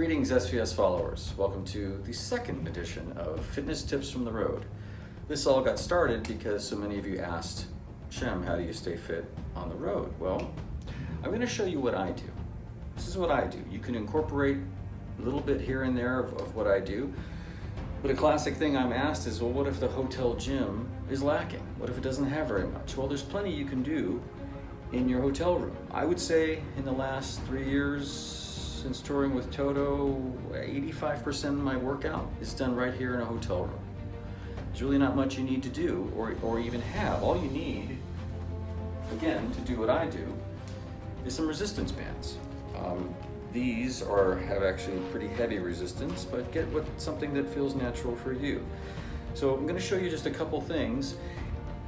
Greetings SVS followers. Welcome to the second edition of Fitness Tips from the Road. This all got started because so many of you asked, Shem, how do you stay fit on the road? Well, I'm going to show you what I do. This is what I do. You can incorporate a little bit here and there of what I do. But a classic thing I'm asked is, well, what if the hotel gym is lacking? What if it doesn't have very much? Well, there's plenty you can do in your hotel room. I would say in the last 3 years since touring with Toto, 85% of my workout is done right here in a hotel room. There's really not much you need to do or even have. All you need, again, to do what I do, is some resistance bands. These have actually pretty heavy resistance, but get something that feels natural for you. So I'm going to show you just a couple things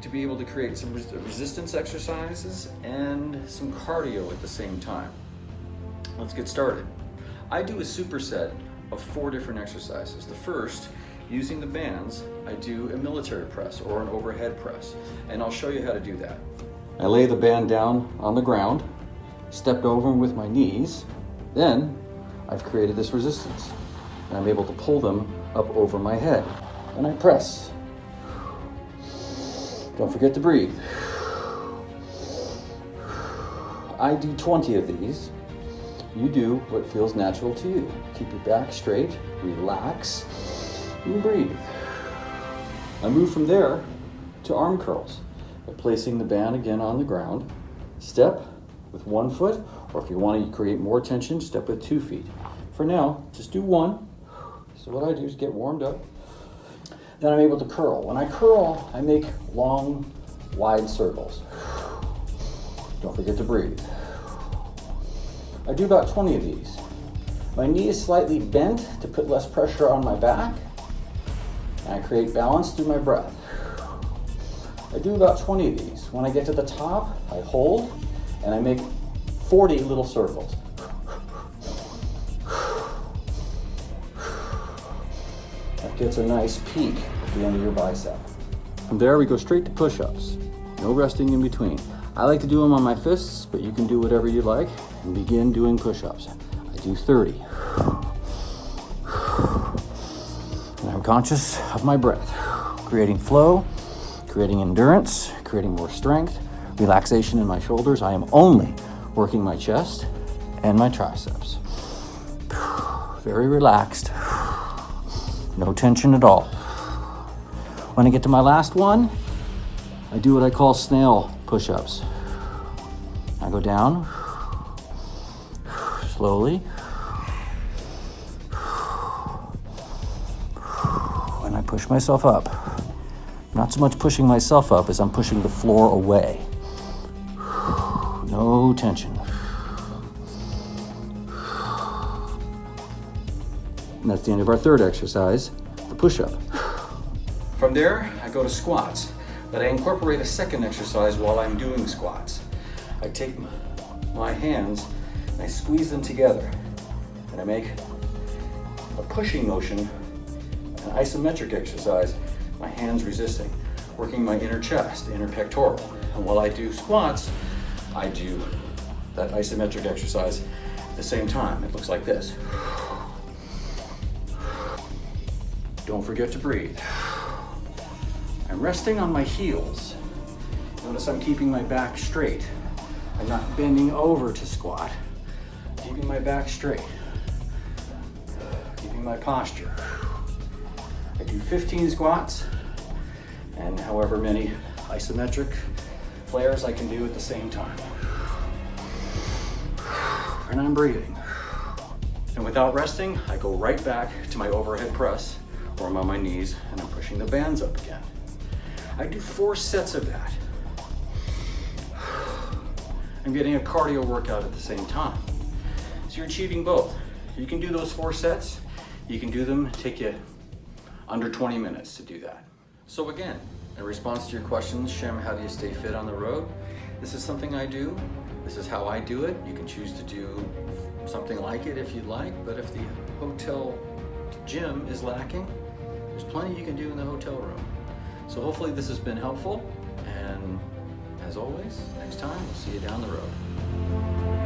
to be able to create some resistance exercises and some cardio at the same time. Let's get started. I do a superset of 4 different exercises. The first, using the bands, I do a military press or an overhead press, and I'll show you how to do that. I lay the band down on the ground, stepped over them with my knees, then I've created this resistance, and I'm able to pull them up over my head, and I press. Don't forget to breathe. I do 20 of these. You do what feels natural to you. Keep your back straight, relax, and breathe. I move from there to arm curls by placing the band again on the ground. Step with 1 foot, or if you want to create more tension, step with 2 feet. For now, just do 1. So what I do is get warmed up. Then I'm able to curl. When I curl, I make long, wide circles. Don't forget to breathe. I do about 20 of these. My knee is slightly bent to put less pressure on my back, and I create balance through my breath. I do about 20 of these. When I get to the top, I hold, and I make 40 little circles. That gets a nice peak at the end of your bicep. From there, we go straight to push-ups. No resting in between. I like to do them on my fists, but you can do whatever you like and begin doing push-ups. I do 30. And I'm conscious of my breath, creating flow, creating endurance, creating more strength, relaxation in my shoulders. I am only working my chest and my triceps. Very relaxed, no tension at all. When I get to my last one, I do what I call snail push-ups. I go down slowly, and I push myself up. Not so much pushing myself up as I'm pushing the floor away. No tension. And that's the end of our third exercise, the push-up. From there, I go to squats, but I incorporate a second exercise while I'm doing squats. I take my hands and I squeeze them together, and I make a pushing motion, an isometric exercise, my hands resisting, working my inner chest, inner pectoral. And while I do squats, I do that isometric exercise at the same time. It looks like this. Don't forget to breathe. I'm resting on my heels. Notice I'm keeping my back straight. I'm not bending over to squat. Keeping my back straight. Keeping my posture. I do 15 squats and however many isometric flares I can do at the same time. And I'm breathing. And without resting, I go right back to my overhead press, or I'm on my knees and I'm pushing the bands up again. I do 4 sets of that. I'm getting a cardio workout at the same time. So you're achieving both. You can do those 4 sets. You can do them, take you under 20 minutes to do that. So again, in response to your questions, Shem, how do you stay fit on the road? This is something I do. This is how I do it. You can choose to do something like it if you'd like, but if the hotel gym is lacking, there's plenty you can do in the hotel room. So hopefully this has been helpful, and as always, next time we'll see you down the road.